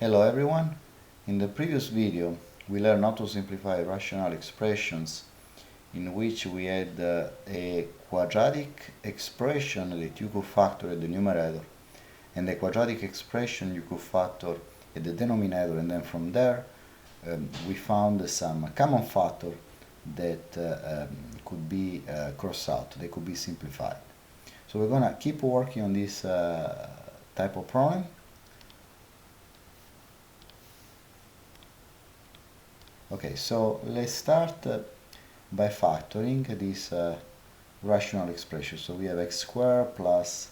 Hello everyone. In the previous video we learned how to simplify rational expressions in which we had a quadratic expression that you could factor at the numerator and a quadratic expression you could factor at the denominator, and then from there we found some common factor that could be crossed out, they could be simplified. So we're gonna keep working on this type of problem. Okay, so let's start by factoring this rational expression. So we have x squared plus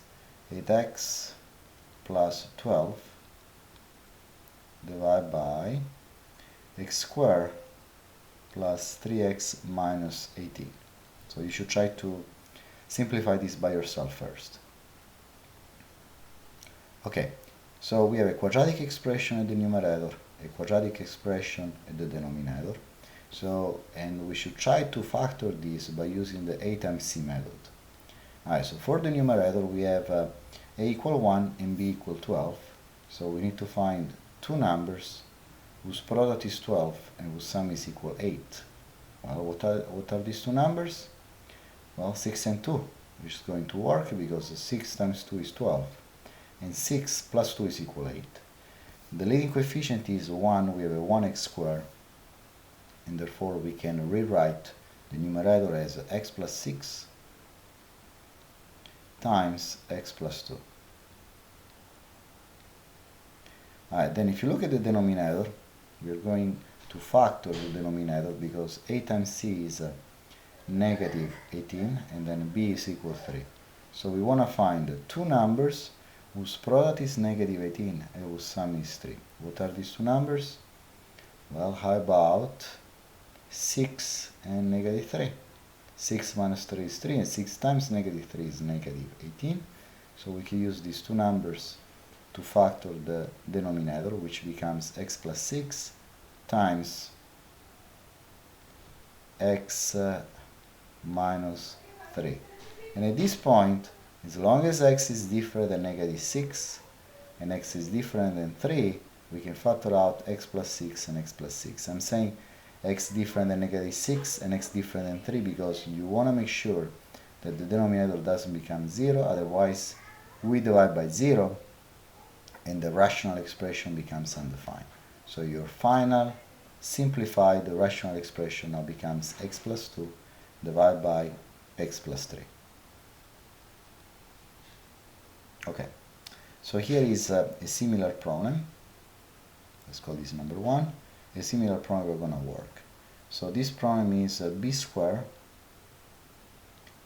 8x plus 12 divided by x squared plus 3x minus 18. So you should try to simplify this by yourself first. Okay, so we have a quadratic expression at the numerator, a quadratic expression at the denominator. So, and we should try to factor this by using the a times c method. Alright, so for the numerator we have a equal 1 and b equal 12. So we need to find two numbers whose product is 12 and whose sum is equal 8. Well, what are these two numbers? Well, 6 and 2, which is going to work because 6 times 2 is 12. And 6 plus 2 is equal 8. The leading coefficient is 1, we have a 1x squared, and therefore we can rewrite the numerator as x plus 6 times x plus 2. Alright, then if you look at the denominator, we are going to factor the denominator because a times c is negative 18 and then b is equal 3. So we want to find two numbers whose product is negative 18 and whose sum is 3. What are these two numbers? Well, how about 6 and negative 3? 6 minus 3 is 3, and 6 times negative 3 is negative 18. So we can use these two numbers to factor the denominator, which becomes x plus 6 times x minus 3. And at this point, as long as x is different than negative 6 and x is different than 3, we can factor out x plus 6 and x plus 6. I'm saying x different than negative 6 and x different than 3 because you want to make sure that the denominator doesn't become 0, otherwise we divide by 0 and the rational expression becomes undefined. So your final simplified rational expression now becomes x plus 2 divided by x plus 3. Okay, so here is a similar problem. Let's call this number 1. A similar problem we're going to work. So this problem is b squared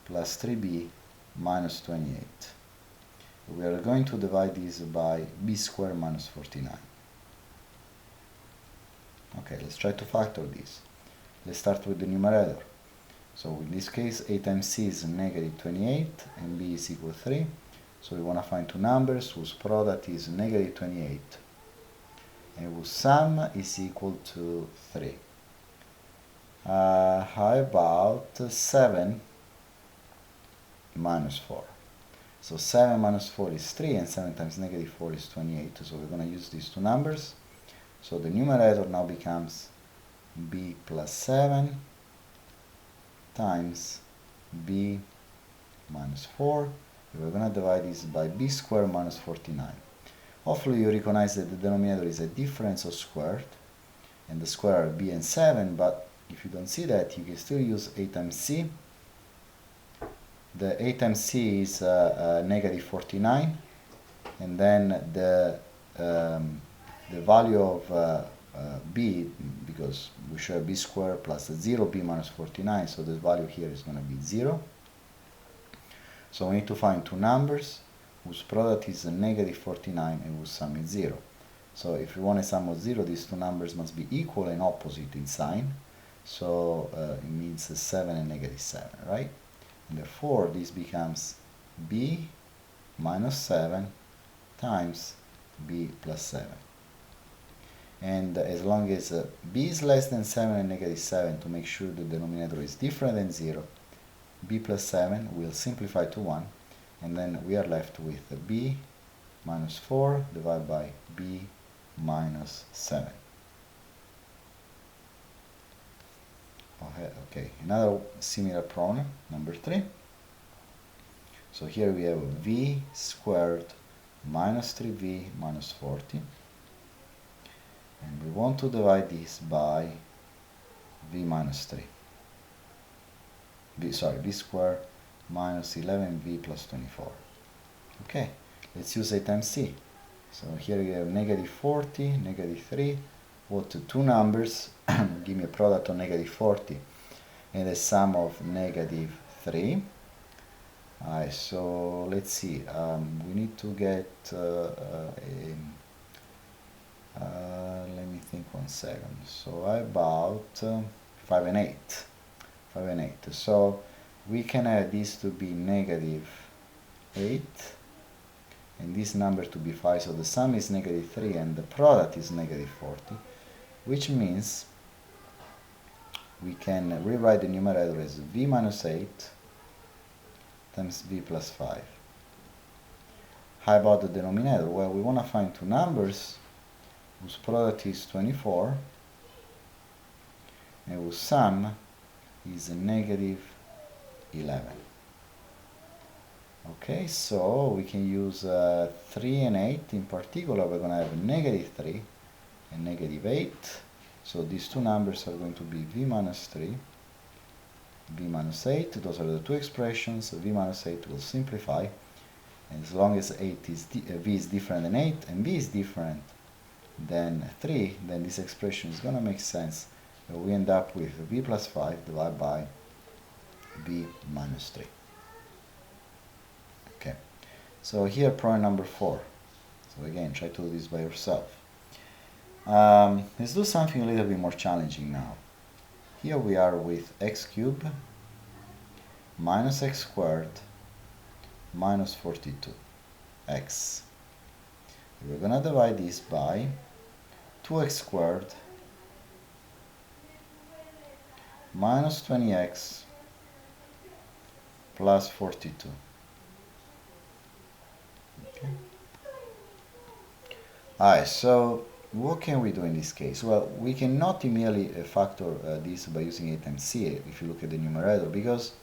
plus 3b minus 28. We are going to divide this by b squared minus 49. Okay, let's try to factor this. Let's start with the numerator. So in this case, a times c is negative 28 and b is equal 3. So we want to find two numbers whose product is negative 28 and whose sum is equal to 3. How about 7 minus 4? So 7 minus 4 is 3 and 7 times negative 4 is 28. So we're going to use these two numbers. So the numerator now becomes b plus 7 times b minus 4. We're going to divide this by b squared minus 49. Hopefully you recognize that the denominator is a difference of squared, and the square are b and 7, but if you don't see that, you can still use a times c. The a times c is negative 49, and then the value of b, because we share b squared plus 0b minus 49, so the value here is going to be 0. So we need to find two numbers whose product is negative 49 and whose sum is 0. So if we want a sum of 0, these two numbers must be equal and opposite in sign. So it means 7 and negative 7, right? And therefore this becomes b minus 7 times b plus 7. And as long as b is less than 7 and negative 7, to make sure the denominator is different than 0, b plus 7 will simplify to 1, and then we are left with b minus 4 divided by b minus 7. Okay, another similar problem, number 3. So here we have v squared minus 3v minus 40. And we want to divide this by v minus 3. V squared minus 11v plus 24. Okay, let's use a times c. So here we have negative 40, negative 3. What two numbers give me a product of negative 40 and a sum of negative 3. Alright, so let's see. We need to get let me think 1 second. So about 5 and 8. 5 and 8. So we can add this to be negative 8 and this number to be 5. So the sum is negative 3 and the product is negative 40, which means we can rewrite the numerator as v minus 8 times v plus 5. How about the denominator? Well, we want to find two numbers whose product is 24 and whose sum is negative 11. Okay, so we can use 3 and 8. In particular, we're going to have negative 3 and negative 8. So these two numbers are going to be v minus 3, v minus 8. Those are the two expressions. V minus 8 will simplify. And as long as v is different than 8 and v is different than 3, then this expression is going to make sense. So we end up with v plus 5 divided by v minus 3. Okay, so here problem number 4. So again, try to do this by yourself. Let's do something a little bit more challenging now. Here we are with x cubed minus x squared minus 42 x. We're going to divide this by 2x squared minus 20x plus 42. Okay. Alright, so what can we do in this case? Well, we cannot immediately factor this by using a times c if you look at the numerator, because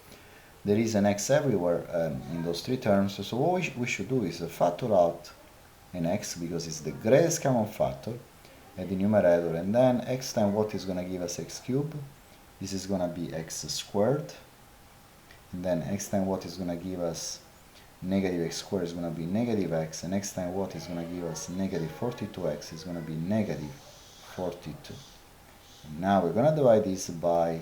there is an x everywhere in those three terms. So what we should do is factor out an x, because it's the greatest common factor at the numerator, and then x times what is going to give us x cubed. This is going to be x squared, and then x times what is going to give us negative x squared is going to be negative x, and x times what is going to give us negative 42x is going to be negative 42. And now we're going to divide this by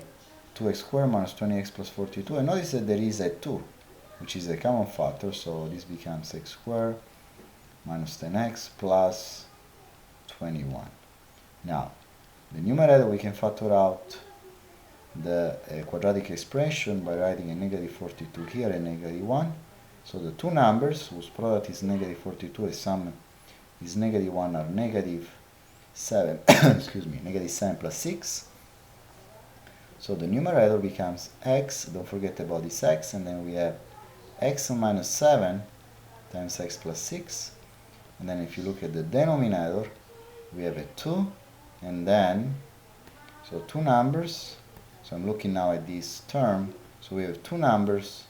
2x squared minus 20x plus 42, and notice that there is a 2, which is a common factor, so this becomes x squared minus 10x plus 21. Now, the numerator we can factor out the quadratic expression by writing a negative 42 here and negative 1. So the two numbers whose product is negative 42 and sum is negative 1 are negative 7, excuse me, negative 7 plus 6. So the numerator becomes x, don't forget about this x, and then we have x minus 7 times x plus 6. And then if you look at the denominator, we have a 2, and then, so two numbers. So I'm looking now at this term. So we have two numbers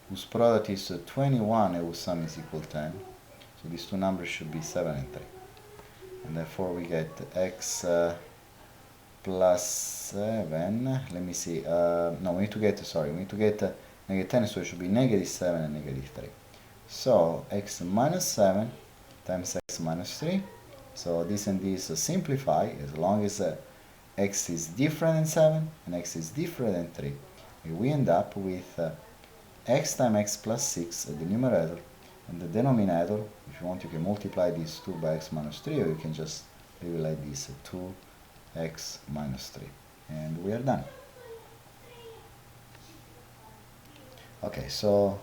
whose product is 21 and whose sum is equal to 10. So these two numbers should be 7 and 3. And therefore we get x plus 7. Let me see. No, we need to get negative 10, so it should be negative 7 and negative 3. So x minus 7 times x minus 3. So this and this simplify as long as x is different than 7 and x is different than 3. And we end up with x times x plus 6 at the numerator, and the denominator, if you want, you can multiply these 2 by x minus 3, or you can just leave it like this, 2x minus 3. And we are done. Okay, so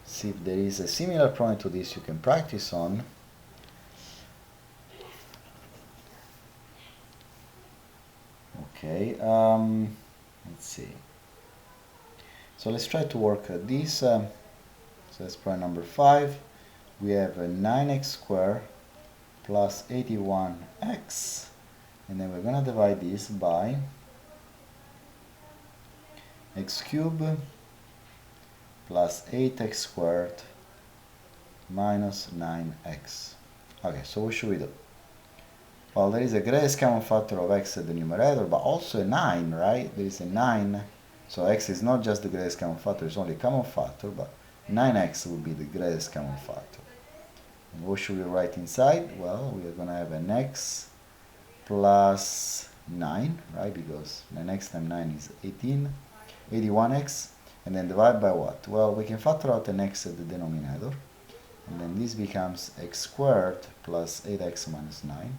see if there is a similar problem to this you can practice on. Okay, let's see. So let's try to work this. So that's problem number 5. We have 9x squared plus 81x, and then we're going to divide this by x cubed plus 8x squared minus 9x. Okay, so what should we do? Well, there is a greatest common factor of x at the numerator, but also a 9, right? There is a 9, so x is not just the greatest common factor, it's only a common factor, but 9x will be the greatest common factor. And what should we write inside? Well, we are going to have an x plus 9, right? Because 9x times 9 is 81x, and then divide by what? Well, we can factor out an x at the denominator, and then this becomes x squared plus 8x minus 9.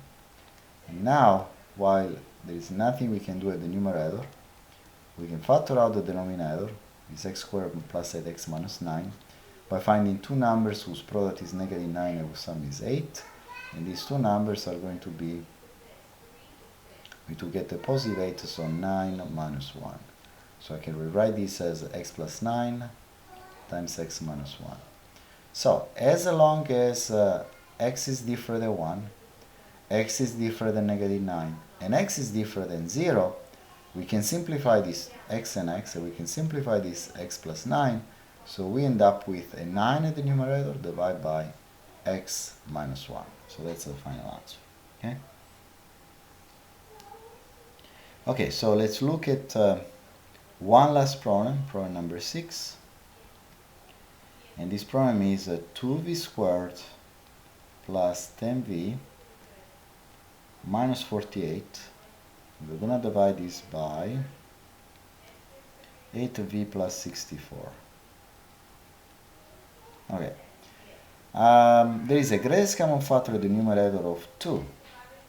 And now, while there is nothing we can do at the numerator, we can factor out the denominator, is x squared plus 8x minus 9, by finding two numbers whose product is negative 9 and whose sum is 8. And these two numbers are going to be, we to get a positive 8, so 9 minus 1. So I can rewrite this as x plus 9 times x minus 1. So as long as x is different than 1, x is different than negative 9, and x is different than 0, we can simplify this x and x, and we can simplify this x plus 9, so we end up with a 9 at the numerator divided by x minus 1. So that's the final answer. Okay? Okay, so let's look at one last problem, problem number 6. And this problem is 2v squared plus 10v minus 48. We're going to divide this by 8v plus 64. Okay. There is a greatest common factor at the numerator of 2.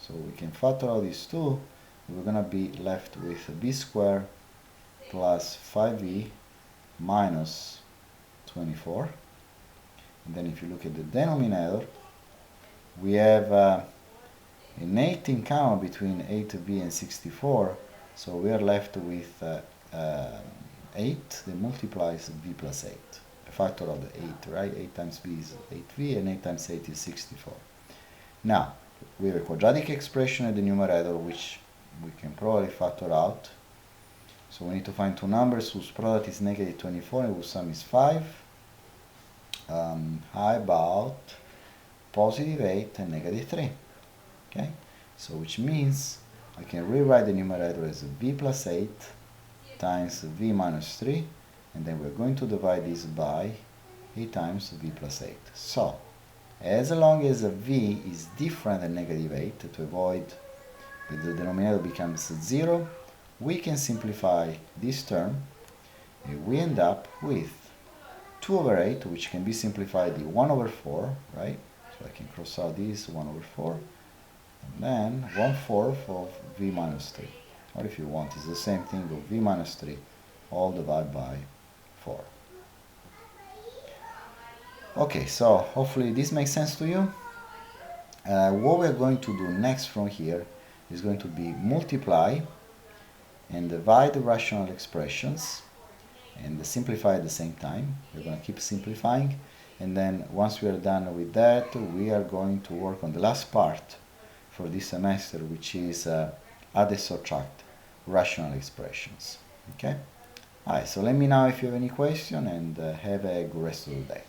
So we can factor out these 2. We're going to be left with v squared plus 5v minus 24. And then if you look at the denominator, we have an 8 in common between 8v and 64. So we are left with 8 that multiplies v plus 8. A factor of the 8, right? 8 times v is 8v, and 8 times 8 is 64. Now, we have a quadratic expression at the numerator, which we can probably factor out. So we need to find two numbers whose product is negative 24 and whose sum is 5. How about positive 8 and negative 3? Okay, so which means I can rewrite the numerator as v plus 8 times v minus 3, and then we're going to divide this by 8 times v plus 8. So, as long as v is different than negative 8, to avoid that the denominator becomes 0, we can simplify this term, and we end up with 2 over 8, which can be simplified to 1 over 4, right? So I can cross out this 1 over 4, and then 1/4 of v minus 3. Or if you want, it's the same thing of v minus 3, all divided by 4. Okay, so hopefully this makes sense to you. What we're going to do next from here is going to be multiply and divide the rational expressions and simplify at the same time. We're going to keep simplifying, and then once we are done with that, we are going to work on the last part for this semester, which is add and subtract rational expressions. Okay? Alright, so let me know if you have any question, and have a good rest of the day.